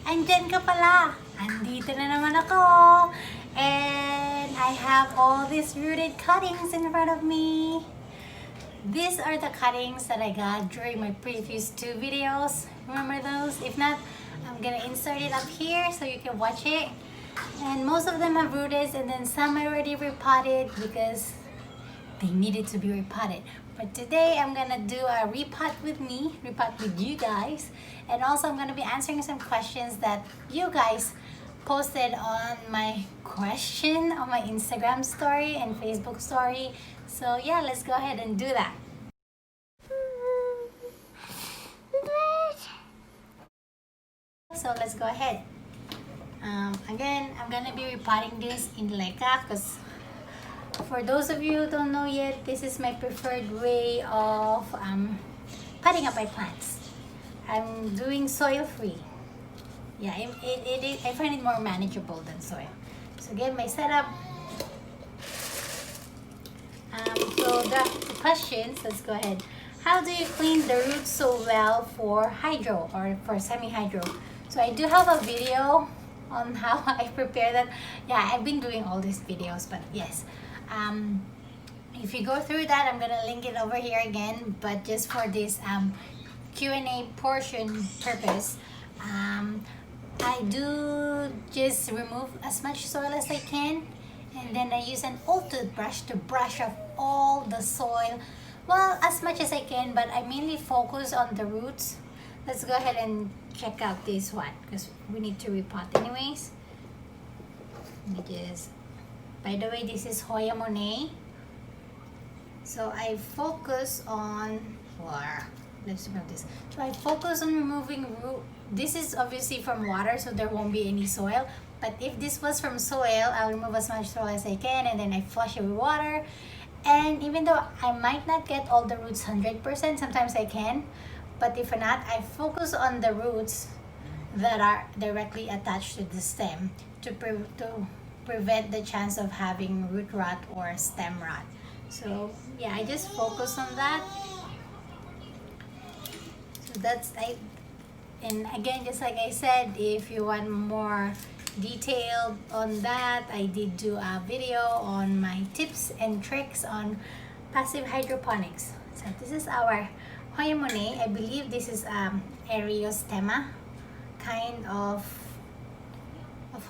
Andyan ka pala! Andito na naman ako! And I have all these rooted cuttings in front of me. These are the cuttings that I got during my previous 2 videos. Remember those? If not, I'm gonna insert it up here so you can watch it. And most of them have rooted, and then some I already repotted because they needed to be repotted. But today I'm gonna do a repot with you guys, and also I'm gonna be answering some questions that you guys posted on my question on my Instagram story and Facebook story. So yeah, let's go ahead and do that. So let's go ahead. Again, I'm gonna be repotting this in Leca because for those of you who don't know yet, this is my preferred way of potting up my plants. I'm doing soil-free. Yeah, I find it more manageable than soil. So again, my setup. So the questions, let's go ahead. How do you clean the roots so well for hydro or for semi-hydro? So I do have a video on how I prepare that. Yeah, I've been doing all these videos, but yes. If you go through that, I'm gonna link it over here again, but just for this Q&A portion purpose, I do just remove as much soil as I can, and then I use an old toothbrush to brush off all the soil, well, as much as I can, but I mainly focus on the roots. Let's go ahead and check out this one because we need to repot anyways. Let me just, by the way, this is Hoya Monet. So I focus on, let's remove this. So I focus on removing root. This is obviously from water, so there won't be any soil. But if this was from soil, I'll remove as much soil as I can, and then I flush it with water. And even though I might not get all the roots 100%, sometimes I can. But if not, I focus on the roots that are directly attached to the stem to prevent the chance of having root rot or stem rot. So yeah, I just focus on that. So that's and again, just like I said, if you want more detailed on that, I did do a video on my tips and tricks on passive hydroponics. So this is our Hoya Monet. I believe this is Eriostema kind of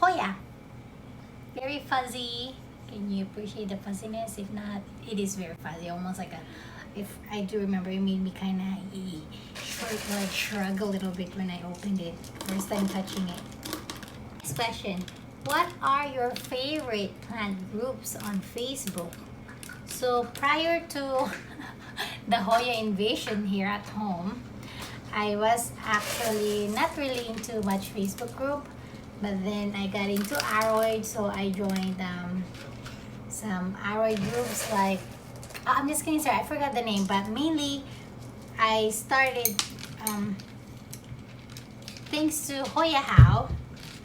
Hoya. Very fuzzy. Can you appreciate the fuzziness? If not, it is very fuzzy, almost like a, if I do remember, it made me kind of shrug a little bit when I opened it first time touching it. Next question: what are your favorite plant groups on Facebook? So prior to the Hoya invasion here at home, I was actually not really into much Facebook group, but then I got into Aroid, so I joined some Aroid groups like, I'm just kidding, sorry, I forgot the name, but mainly I started thanks to Hoya How.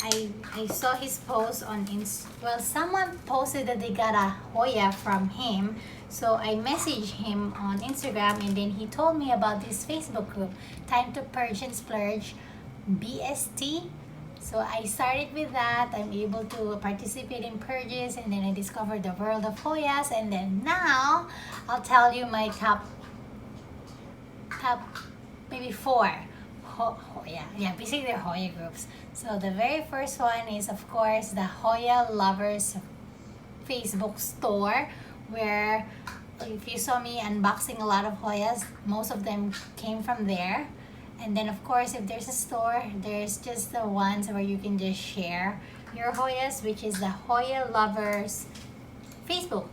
I saw his post on someone posted that they got a Hoya from him, so I messaged him on Instagram, and then he told me about this Facebook group, Time to Purge and Splurge, BST. So I started with that. I'm able to participate in purges, and then I discovered the world of Hoyas, and then now I'll tell you my top maybe 4 basically they're Hoya groups. So the very first one is, of course, the Hoya Lovers Facebook store, where if you saw me unboxing a lot of Hoyas, most of them came from there. And then of course, if there's a store, there's just the ones where you can just share your Hoyas, which is the Hoya Lovers Facebook.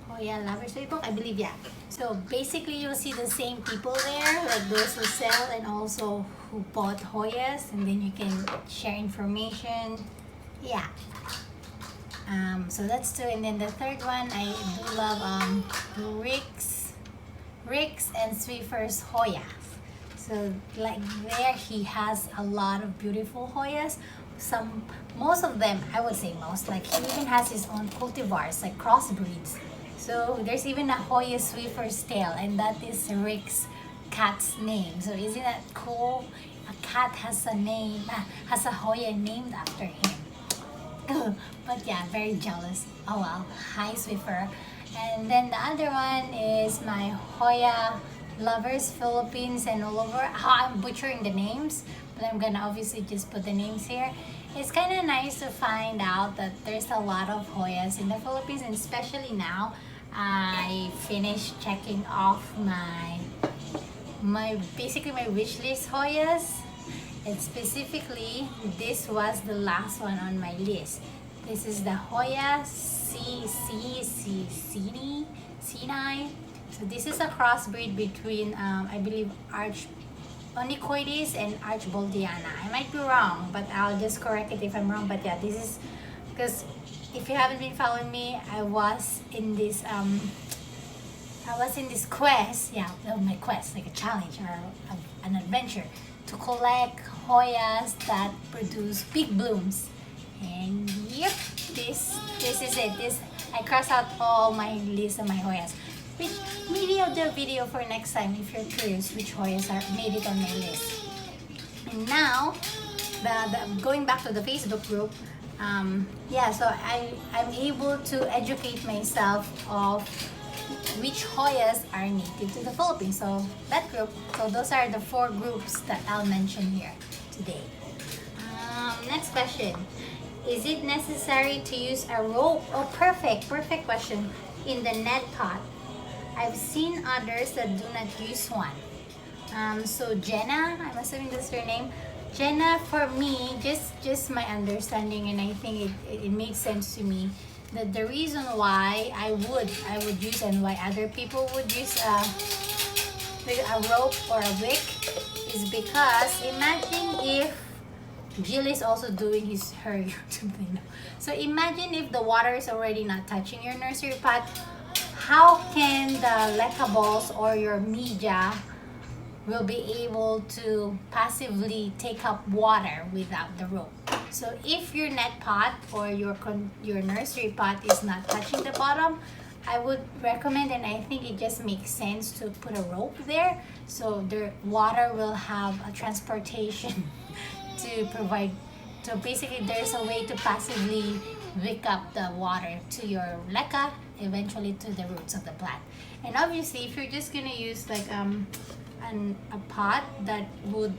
Hoya Lovers Facebook, I believe, yeah. So basically, you'll see the same people there, like those who sell and also who bought Hoyas, and then you can share information. Yeah. So that's 2, and then the third one, I do love Rick's and Swiffer's Hoya. So like there, he has a lot of beautiful Hoyas. Most of them, I would say most, like he even has his own cultivars, like crossbreeds. So there's even a Hoya Swiffer's tail, and that is Rick's cat's name. So isn't that cool? a cat has a name, has a Hoya named after him. But yeah, very jealous. Oh well, hi Swiffer. And then the other one is my Hoya lovers Philippines and all over. I'm butchering the names, but I'm gonna obviously just put the names here. It's kind of nice to find out that there's a lot of Hoyas in the Philippines, and especially now I finished checking off basically my wish list Hoyas. And specifically, this was the last one on my list. This is the Hoya Sinai. So this is a crossbreed between, I believe, Onychoides and Archboldiana. I might be wrong, but I'll just correct it if I'm wrong. But yeah, this is because if you haven't been following me, I was in this quest, yeah, well, my quest, like a challenge or an adventure to collect Hoyas that produce big blooms. And yep, this is it. I cross out all my list of my Hoyas. Which maybe I'll do a video for next time if you're curious which Hoyas made it on my list. And now, going back to the Facebook group, yeah, so I'm able to educate myself of which Hoyas are native to the Philippines. So that group, so those are the 4 groups that I'll mention here today. Next question. Is it necessary to use a rope? Oh, perfect question. In the net pot. I've seen others that do not use one. So Jenna, I'm assuming that's her name. Jenna, for me, just my understanding, and I think it makes sense to me that the reason why I would use and why other people would use a rope or a wick is because imagine if Jill is also doing her YouTube thing. So imagine if the water is already not touching your nursery pot, how can the leca balls or your media will be able to passively take up water without the rope? So if your net pot or your nursery pot is not touching the bottom, I would recommend, and I think it just makes sense to put a rope there so the water will have a transportation to provide. So basically there's a way to passively wick up the water to your leca, eventually to the roots of the plant. And obviously if you're just gonna use like a pot that would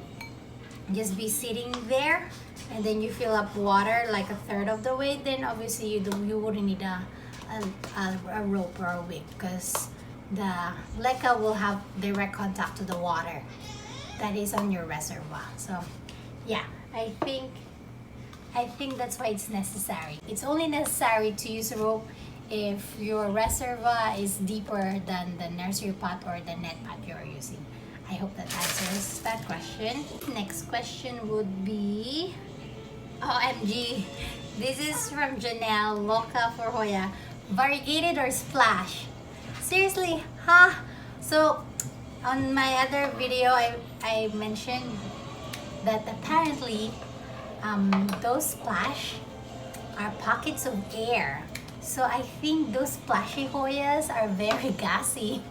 just be sitting there and then you fill up water like a third of the way, then obviously you wouldn't need a rope or a wick because the leca will have direct contact to the water that is on your reservoir. So yeah, I think that's why it's necessary. It's only necessary to use a rope if your reservoir is deeper than the nursery pot or the net pot you're using. I hope that answers that question. Next question would be, OMG, this is from Janelle, Loca for Hoya. Variegated or splash? Seriously, huh? So on my other video, I mentioned that apparently those splash are pockets of air. So I think those splashy Hoyas are very gassy.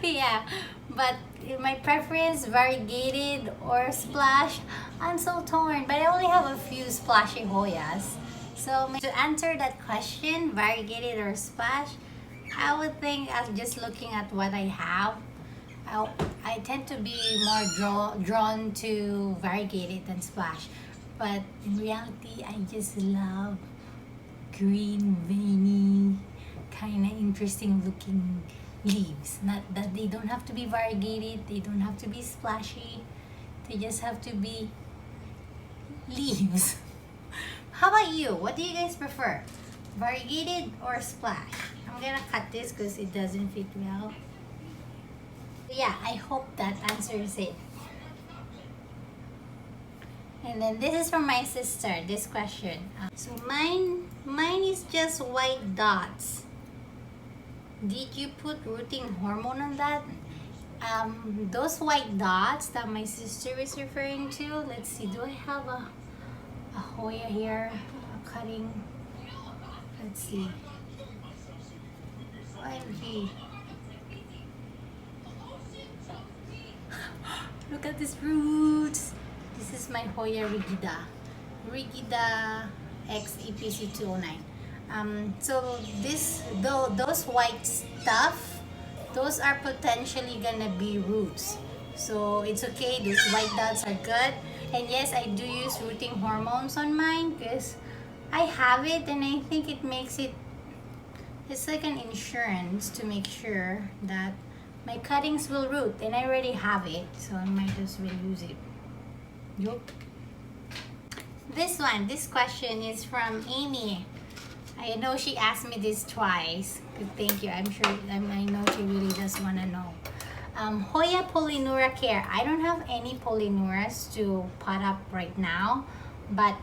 Yeah, but my preference, variegated or splash, I'm so torn, but I only have a few splashy Hoyas. So to answer that question, variegated or splash, I would think as just looking at what I have, I tend to be more drawn to variegated than splash. But in reality, I just love green, veiny, kind of interesting looking leaves. Not that they don't have to be variegated, they don't have to be splashy, they just have to be leaves. How about you? What do you guys prefer? Variegated or splash? I'm gonna cut this because it doesn't fit well. Yeah, I hope that answers it. And then this is from my sister, this question. So mine is just white dots. Did you put rooting hormone on that? Those white dots that my sister is referring to, let's see, do I have a Hoya here, a cutting? Let's see. OMG. Look at these roots. This is my Hoya Rigida X EPC 209. So those white stuff, those are potentially gonna be roots. So it's okay, those white dots are good. And yes, I do use rooting hormones on mine because I have it, and I think it makes it, it's like an insurance to make sure that my cuttings will root, and I already have it, so I might as well use it. Yup. This question is from Amy. I know she asked me this twice. Thank you. I'm sure, I know she really does want to know. Hoya Polynura Care. I don't have any Polynuras to pot up right now, but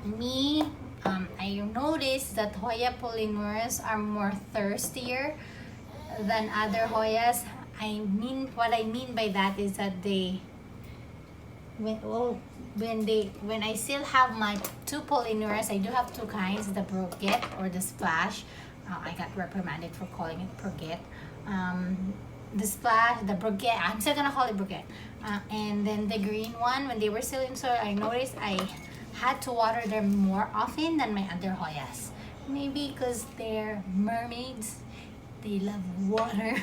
I noticed that Hoya Polynuras are more thirstier than other Hoyas. What I mean by that is that when I still have my two Polynuras, I do have two kinds, the Brochet or the Splash. I got reprimanded for calling it Brochet. The Splash, the Brochet, I'm still gonna call it Brochet. And then the green one, when they were still in soil, I noticed I had to water them more often than my other Hoyas. Maybe because they're mermaids, they love water.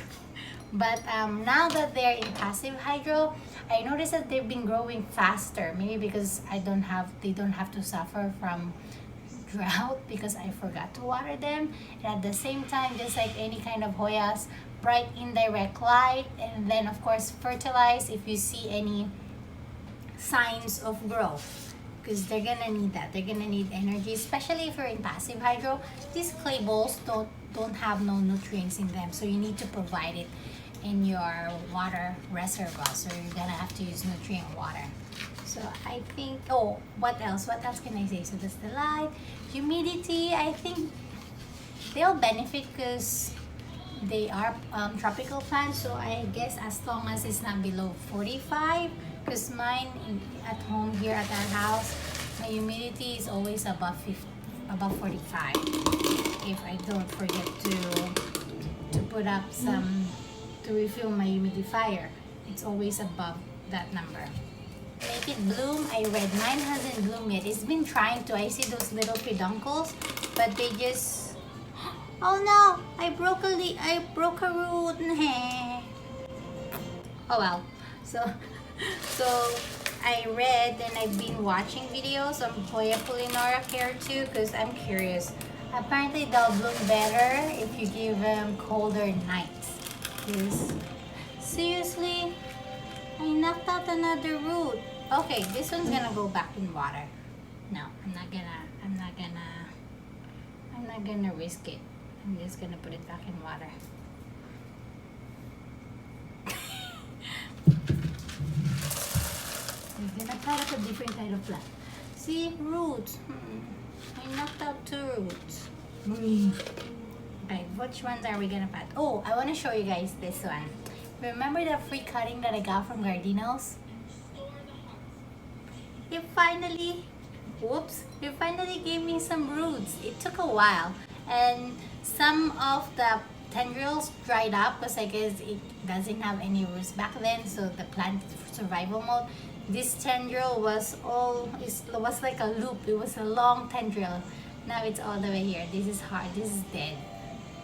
But now that they're in passive hydro, I noticed that they've been growing faster. Maybe because they don't have to suffer from drought because I forgot to water them. And at the same time, just like any kind of Hoyas, bright indirect light, and then of course fertilize if you see any signs of growth, because they're gonna need that. They're gonna need energy, especially if you're in passive hydro. These clay bowls don't have no nutrients in them, so you need to provide it in your water reservoir, so you're gonna have to use nutrient water. So I think, oh, what else can I say? So that's the light. Humidity, I think they'll benefit because they are tropical plants, so I guess as long as it's not below 45, because mine at home here at our house, my humidity is always above 45. If I don't forget to put up to refill my humidifier, it's always above that number. Make it bloom. I read mine hasn't bloomed yet. It's been trying to. I see those little peduncles, but they just, oh no, I broke a root. Oh well. So I read, and I've been watching videos on Hoya Polynura Care too, because I'm curious. Apparently they'll bloom better if you give them colder nights. Because seriously, I knocked out another root. Okay, this one's gonna go back in water. No, I'm not gonna risk it. I'm just gonna put it back in water. We're gonna pot up a different kind of plant. See, roots. I knocked out two roots. Okay, which ones are we gonna pot? Oh, I wanna show you guys this one. Remember the free cutting that I got from Gardinos? It finally gave me some roots. It took a while, and some of the tendrils dried up because I guess it doesn't have any roots back then, so the plant survival mode. This tendril was like a loop. It was a long tendril. Now it's all the way here. This is hard. This is dead.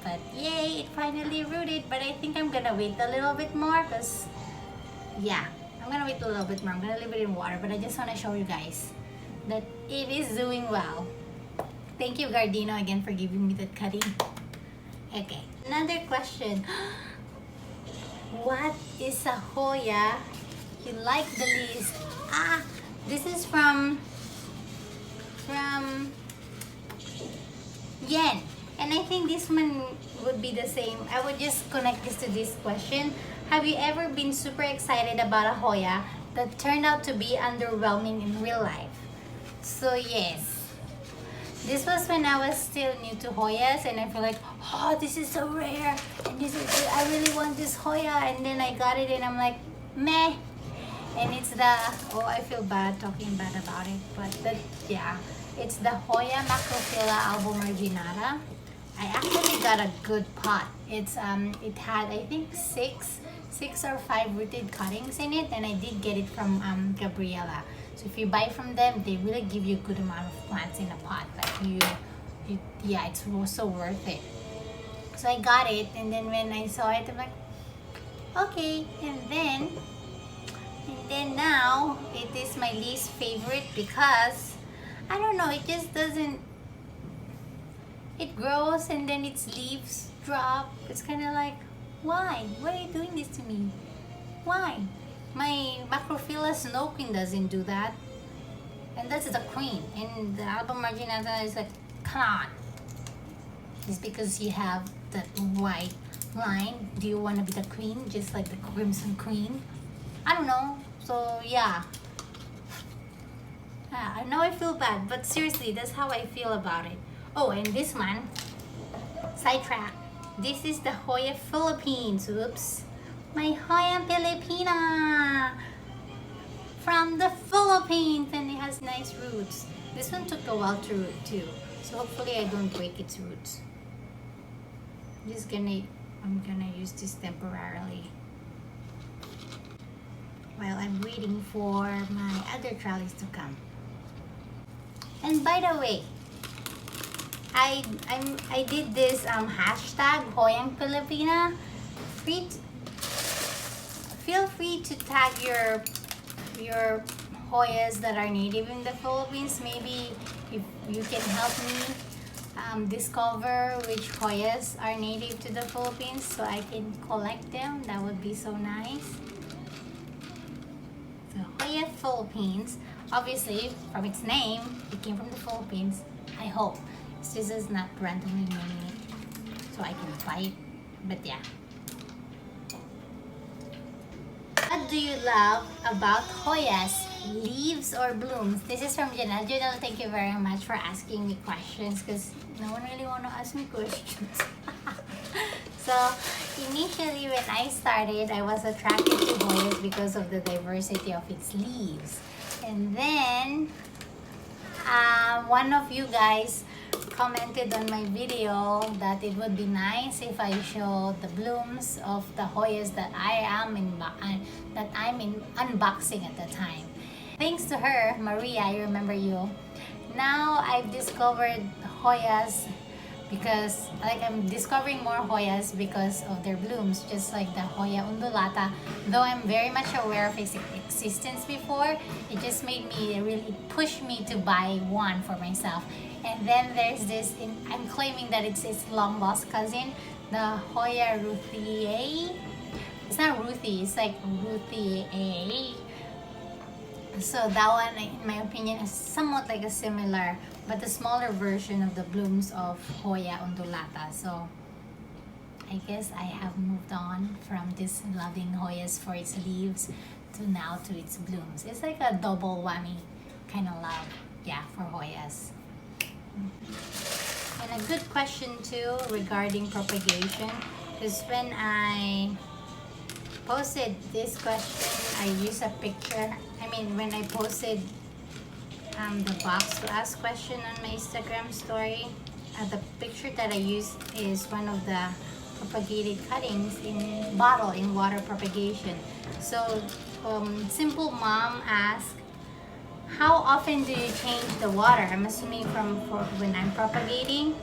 But yay, it finally rooted. But I think I'm gonna wait a little bit more because, yeah, I'm gonna wait a little bit more. I'm gonna leave it in water, but I just wanna show you guys that it is doing well. Thank you, Gardino, again for giving me that cutting. Okay, another question. What is a Hoya you like the least? This is from Yen. And I think this one would be the same. I would just connect this to this question. Have you ever been super excited about a Hoya that turned out to be underwhelming in real life? So yes. This was when I was still new to Hoyas, and I feel like, oh, this is so rare, and I really want this Hoya, and then I got it and I'm like, meh. And it's I feel bad talking bad about it, but yeah, it's the Hoya Macrophylla albumarginata. I actually got a good pot. It had, I think, 6 or 5 rooted cuttings in it, and I did get it from Gabriela. So if you buy from them, they really give you a good amount of plants in a pot. Like yeah, it's so worth it. So I got it, and then when I saw it, I'm like, okay. And then now it is my least favorite because I don't know, it just doesn't. It grows and then its leaves drop. It's kind of like, why? Why are you doing this to me? Why? My Macrophylla snow queen doesn't do that. And that's the queen. And the Alba marginata is like, come on. It's because you have that white line. Do you want to be the queen? Just like the crimson queen? I don't know. So yeah. I know I feel bad, but seriously, that's how I feel about it. Oh, and this one, sidetrack. This is the Hoya Philippines. Oops. My Hoya Filipina from the Philippines, and it has nice roots. This one took a while to root too, so hopefully I don't break its roots. I'm gonna use this temporarily while I'm waiting for my other trellis to come. And by the way, I did this hashtag Hoyang Filipina. Feel free to tag your Hoyas that are native in the Philippines. Maybe if you can help me discover which Hoyas are native to the Philippines so I can collect them. That would be so nice. The Hoya Philippines, obviously from its name, it came from the Philippines. I hope. This is not randomly named so I can buy it, but yeah. What do you love about Hoyas? Leaves or blooms? This is from Janelle. Janelle, thank you very much for asking me questions because no one really want to ask me questions. So initially when I started, I was attracted to Hoyas because of the diversity of its leaves. And then one of you guys commented on my video that it would be nice if I showed the blooms of the Hoyas that I'm unboxing at the time. Thanks to her, Maria, I remember you. Now I've discovered Hoyas because I'm discovering more Hoyas because of their blooms, just like the Hoya undulata. Though I'm very much aware of its existence before, it just made me really push me to buy one for myself. And then there's this, I'm claiming that it's its long lost cousin, the Hoya Ruthiae. It's not Ruthie, it's like Ruthiae. So that one, in my opinion, is somewhat like a similar, but a smaller version of the blooms of Hoya undulata. So I guess I have moved on from this loving Hoyas for its leaves to now to its blooms. It's like a double whammy kind of love, yeah, for Hoyas. And a good question too regarding propagation is when I posted this question, I used a picture. When I posted the box to ask question on my Instagram story, the picture that I used is one of the propagated cuttings in bottle in water propagation. So Simple Mom asked, how often do you change the water? I'm assuming for when I'm propagating.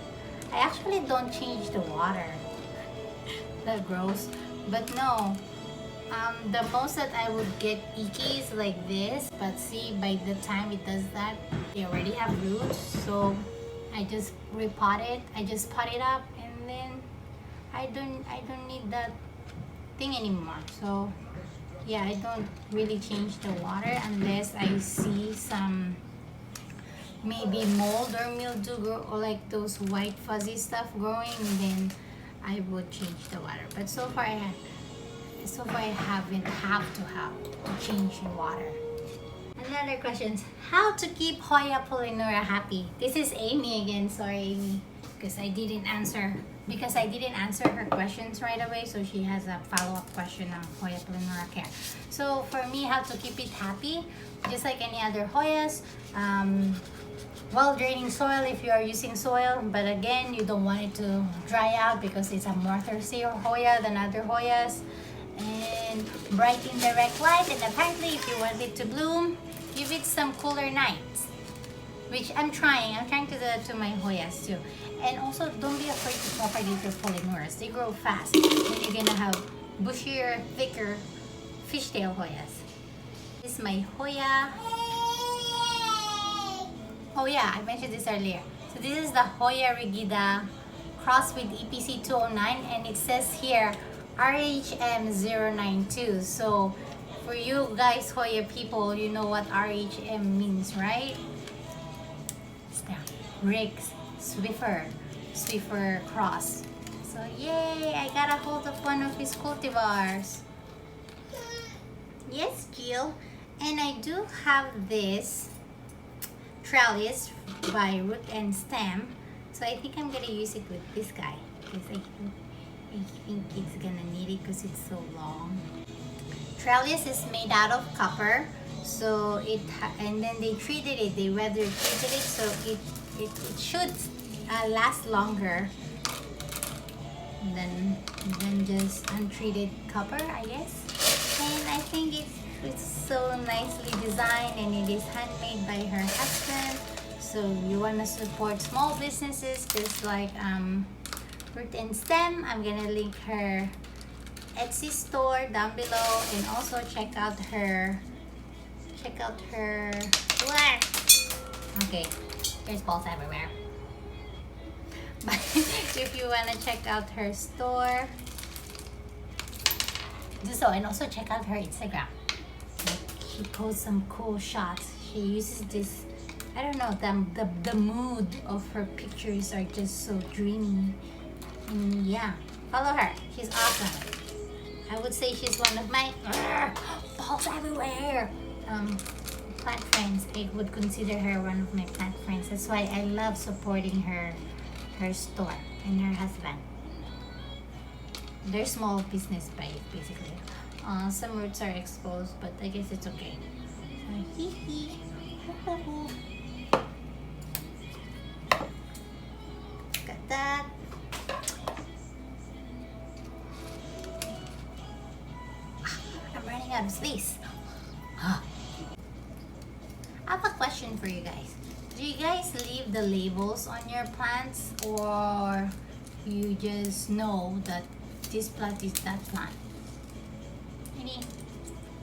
I actually don't change the water. That gross. But no, the most that I would get icky is like this. But see, by the time it does that, they already have roots. So I just repot it. I just pot it up, and then I don't need that thing anymore. So yeah, I don't really change the water unless I see some maybe mold or mildew grow, or like those white fuzzy stuff growing, and then I would change the water. But so far I haven't to change the water. Another question: how to keep Hoya polyneura happy? This is Amy again. Sorry, Amy, because I didn't answer her questions right away, so she has a follow-up question on Hoya polyneura care. So for me, how to keep it happy, just like any other Hoyas, well draining soil if you are using soil, but again, you don't want it to dry out because it's a more thirsty Hoya than other Hoyas. And in bright indirect light, and apparently if you want it to bloom, give it some cooler nights, which I'm trying to do that to my Hoyas too. And also, don't be afraid to propagate your polymorphs. They grow fast, and you're gonna have bushier, thicker fishtail Hoyas. This is my Hoya. Oh yeah, I mentioned this earlier. So this is the Hoya Rigida crossed with EPC 209, and it says here RHM 092. So for you guys Hoya people, you know what RHM means, right? It's the Rick's Swiffer cross. So yay, I got a hold of one of his cultivars. Yes, Jill. And I do have this trellis by root and stem. So I think I'm gonna use it with this guy because I think it's gonna need it because it's so long. Trellis is made out of copper, so and then they treated it, they weather treated it, so it should last longer than just untreated copper, I guess. And I think it's so nicely designed, and it is handmade by her husband. So you want to support small businesses just like Root and Stem. I'm gonna link her Etsy store down below, and also check out her okay, there's balls everywhere. But if you want to check out her store, do so. And also check out her Instagram. She posts some cool shots. She uses this, I don't know, the mood of her pictures are just so dreamy. And yeah, follow her. She's awesome. I would say she's one of my balls everywhere plant friends. I would consider her one of my plant friends. That's why I love supporting her store and her husband. They're small business basically. Some roots are exposed, but I guess it's okay. Got that. I'm running out of space. I have a question for you guys. Do you guys leave the labels on your plants, or you just know that this plant is that plant?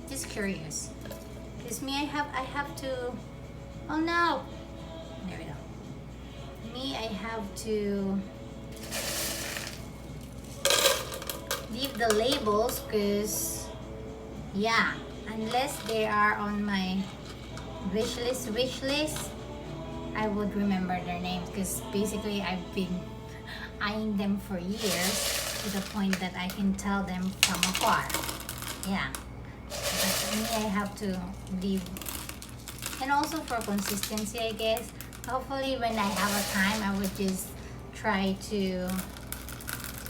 Just curious. Because me, I have to, oh no, there we go. Me, I have to leave the labels because, yeah, unless they are on my wish list, I would remember their names, because basically I've been eyeing them for years to the point that I can tell them from afar. Yeah, but me, I have to leave. And also for consistency, I guess. Hopefully when I have a time, I would just try to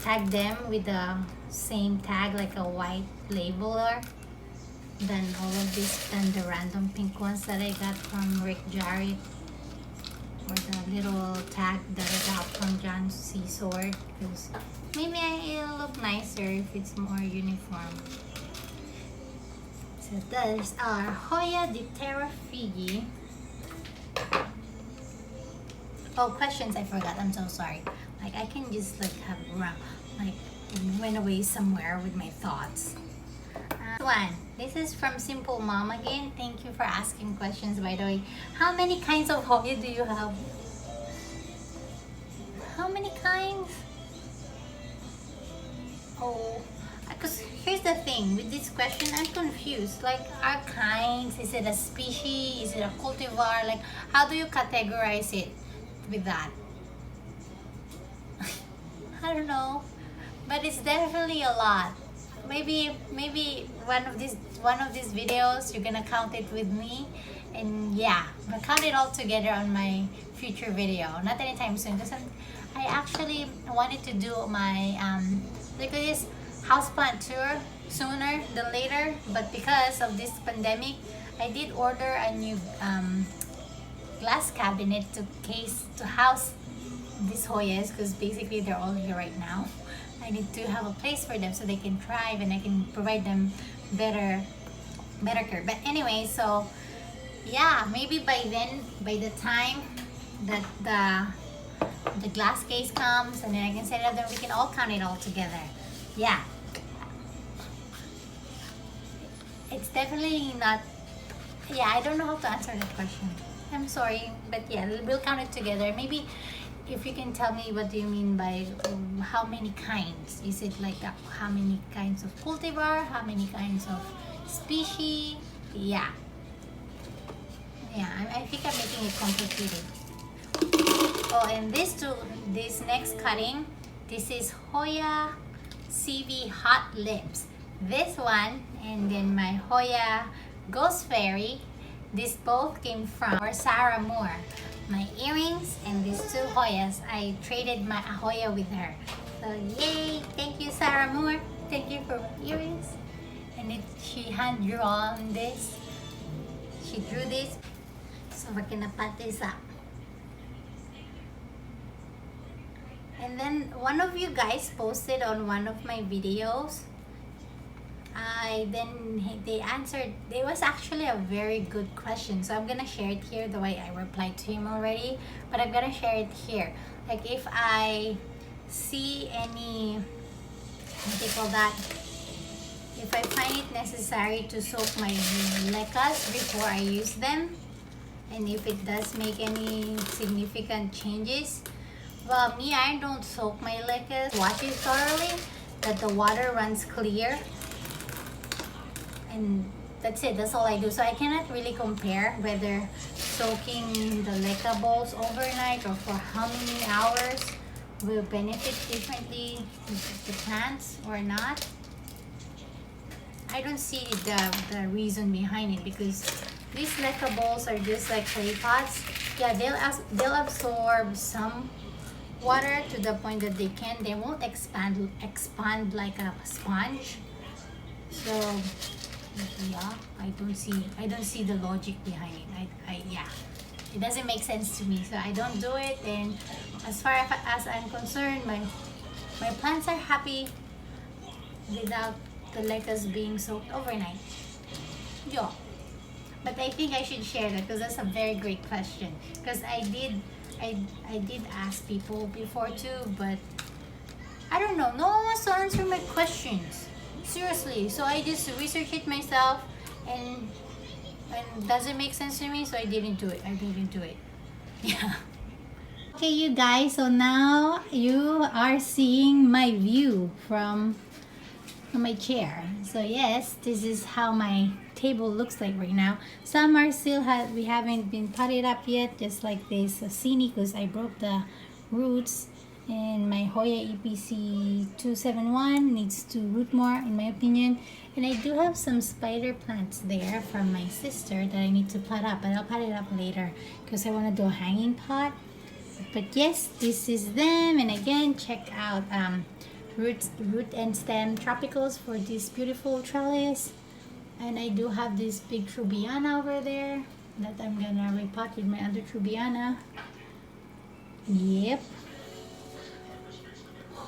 tag them with the same tag, like a white labeler, than the random pink ones that I got from Rick Jarrett, or the little tag that I got from John C. Sword, because maybe it'll look nicer if it's more uniform. So there's our Hoya Diptera Figi. Oh, questions I forgot. I'm so sorry. Like I can just like have went away somewhere with my thoughts. This is from Simple Mom again. Thank you for asking questions, by the way. How many kinds of Hoya do you have? How many kinds? Oh, because here's the thing with this question, I'm confused. Like, are kinds? Is it a species? Is it a cultivar? Like, how do you categorize it with that? I don't know, but it's definitely a lot. Maybe one of these videos you're gonna count it with me, and yeah, we'll count it all together on my future video. Not anytime soon, because I actually wanted to do my look at this houseplant tour sooner than later, but because of this pandemic, I did order a new glass cabinet to house these Hoyas, because basically they're all here right now. I I need to have a place for them so they can thrive and I can provide them better care. But anyway, so yeah, maybe by then, by the time that the glass case comes and then I can set it up, then we can all count it all together. Yeah, it's definitely not. Yeah, I don't know how to answer that question. I'm sorry, but yeah, we'll count it together. Maybe if you can tell me what do you mean by how many kinds? Is it like how many kinds of cultivar? How many kinds of species? Yeah. Yeah, I think I'm making it complicated. Oh, and this next cutting, this is Hoya CV Hot Lips. This one, and then my Hoya Ghost Fairy. These both came from Sarah Moore. My earrings and these two Hoyas. I traded my Hoya with her. So yay! Thank you, Sarah Moore. Thank you for my earrings. And she hand drawn this. She drew this. So we're gonna put this up. And then one of you guys posted on one of my videos. They answered. It was actually a very good question. So I'm gonna share it here. The way I replied to him already, but I'm gonna share it here. Like if I see any, what do you call that? If I find it necessary to soak my lecas before I use them, and if it does make any significant changes, well, me, I don't soak my lecas. Wash it thoroughly, that the water runs clear, and that's it. That's all I do. So I cannot really compare whether soaking the leca balls overnight or for how many hours will benefit differently the plants or not. I don't see the reason behind it, because these leca balls are just like clay pots. Yeah, they'll absorb some water to the point that they won't expand like a sponge. So yeah, I don't see the logic behind it. Yeah, it doesn't make sense to me, so I don't do it. And as far as I'm concerned, my plants are happy without the lecas being soaked overnight. Yeah. But I think I should share that because that's a very great question. Because I did ask people before too, but I don't know. No one wants to answer my questions. Seriously. So I just researched it myself, and doesn't make sense to me, so I didn't do it. Yeah. Okay, you guys. So now you are seeing my view from my chair. So yes, this is how my table looks like right now. Some are still we haven't been potted up yet, just like this Cini, because I broke the roots, and my Hoya EPC 271 needs to root more in my opinion. And I do have some spider plants there from my sister that I need to pot up, but I'll pot it up later because I want to do a hanging pot. But yes, this is them. And again, check out root and stem tropicals for this beautiful trellis. And I do have this big trubiana over there that I'm gonna repot with my other trubiana. Yep.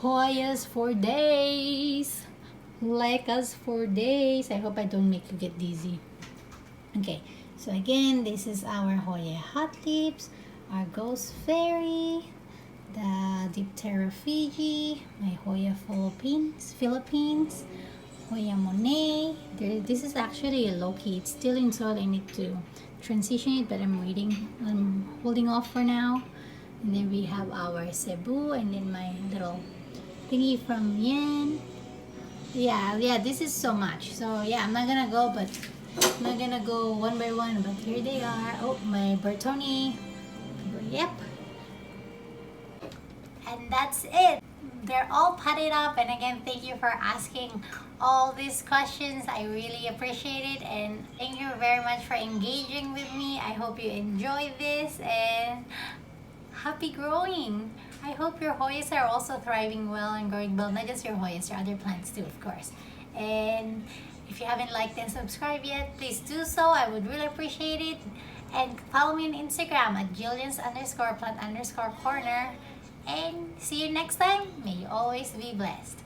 Hoyas for days. Lecas for days. I hope I don't make you get dizzy. Okay, so again, this is our Hoya Hot Lips, our Ghost Fairy, the Diptera Fiji, my Hoya Philippines, Hoya Monet. This is actually a low-key. It's still in soil. I need to transition it, but I'm holding off for now. And then we have our Cebu, and then my little thingy from Yen. Yeah, this is so much. So yeah, I'm not gonna go one by one, but here they are. Oh, my Bertoni. Yep. And that's it. They're all potted up, and again, thank you for asking all these questions. I really appreciate it, and thank you very much for engaging with me. I hope you enjoy this, and happy growing. I hope your Hoyas are also thriving well and growing well, not just your Hoyas, your other plants too, of course. And if you haven't liked and subscribed yet, please do so. I would really appreciate it. And follow me on Instagram at Jillians_plant_corner. And see you next time. May you always be blessed.